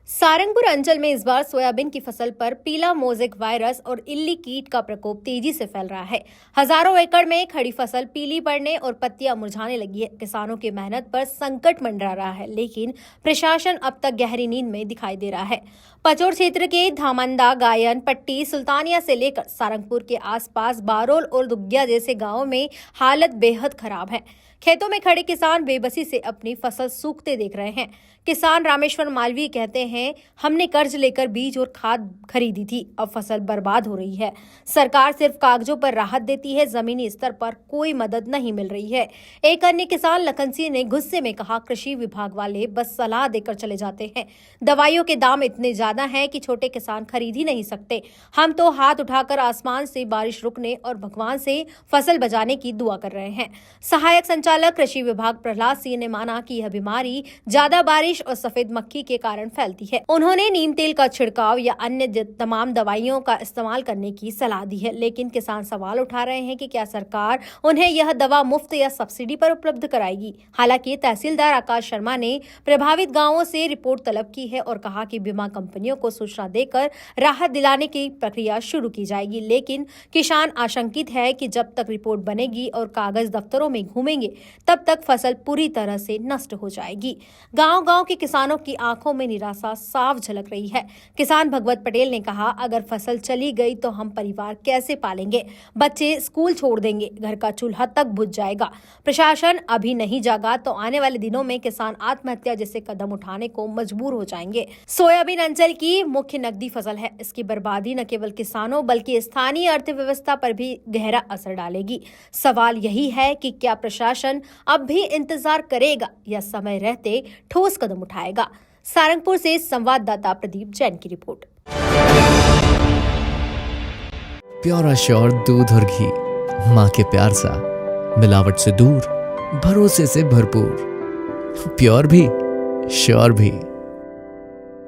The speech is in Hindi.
सारंगपुर अंचल में इस बार सोयाबीन की फसल पर पीला मोज़ेक वायरस और इल्ली कीट का प्रकोप तेजी से फैल रहा है। हजारों एकड़ में खड़ी फसल पीली पड़ने और पत्तियां मुरझाने लगी है। किसानों की मेहनत पर संकट मंडरा रहा है, लेकिन प्रशासन अब तक गहरी नींद में दिखाई दे रहा है। पचोर क्षेत्र के धामंदा, गायन, पट्टी, सुल्तानिया से लेकर सारंगपुर के आसपास बारोल और दुग्गिया जैसे गांवों में हालत बेहद खराब है। खेतों में खड़े किसान बेबसी से अपनी फसल सूखते देख रहे हैं। किसान रामेश्वर मालवीय कहते हैं, हमने कर्ज लेकर बीज और खाद खरीदी थी, अब फसल बर्बाद हो रही है। सरकार सिर्फ कागजों पर राहत देती है, जमीनी स्तर पर कोई मदद नहीं मिल रही है। एक अन्य किसान लखन सिंह ने गुस्से में कहा, कृषि विभाग वाले बस सलाह देकर चले जाते हैं। दवाइयों के दाम इतने ज्यादा हैं कि छोटे किसान खरीद ही नहीं सकते। हम तो हाथ उठाकर आसमान से बारिश रुकने और भगवान से फसल बचाने की दुआ कर रहे हैं। सहायक संचालक कृषि विभाग प्रहलाद सिंह ने माना कि यह बीमारी ज्यादा बारिश और सफेद मक्खी के कारण फैलती है। उन्होंने नीम तेल का छिड़काव या अन्य तमाम दवाइयों का इस्तेमाल करने की सलाह दी है, लेकिन किसान सवाल उठा रहे हैं कि क्या सरकार उन्हें यह दवा मुफ्त या सब्सिडी पर उपलब्ध कराएगी। हालांकि तहसीलदार आकाश शर्मा ने प्रभावित गांवों से रिपोर्ट तलब की है और कहा कि बीमा कंपनियों को सूचना देकर राहत दिलाने की प्रक्रिया शुरू की जाएगी, लेकिन किसान आशंकित है कि जब तक रिपोर्ट बनेगी और कागज दफ्तरों में घूमेंगे, तब तक फसल पूरी तरह से नष्ट हो जाएगी। गांव-गांव के किसानों की आंखों में निराशा साफ झलक रही है। किसान भगवत पटेल ने कहा, अगर फसल चली गई तो हम परिवार कैसे पालेंगे, बच्चे स्कूल छोड़ देंगे, घर का चूल्हा तक बुझ जाएगा। प्रशासन अभी नहीं जागा तो आने वाले दिनों में किसान आत्महत्या जैसे कदम उठाने को मजबूर हो जाएंगे। सोयाबीन अंचल की मुख्य नकदी फसल है। इसकी बर्बादी न केवल किसानों बल्कि स्थानीय अर्थव्यवस्था पर भी गहरा असर डालेगी। सवाल यही है कि क्या प्रशासन अब भी इंतजार करेगा या समय रहते ठोस कदम उठाएगा। सारंगपुर से संवाददाता प्रदीप जैन की रिपोर्ट। प्योर श्योर दूध और घी, माँ के प्यार सा, मिलावट से दूर, भरोसे से भरपूर, प्योर भी श्योर भी।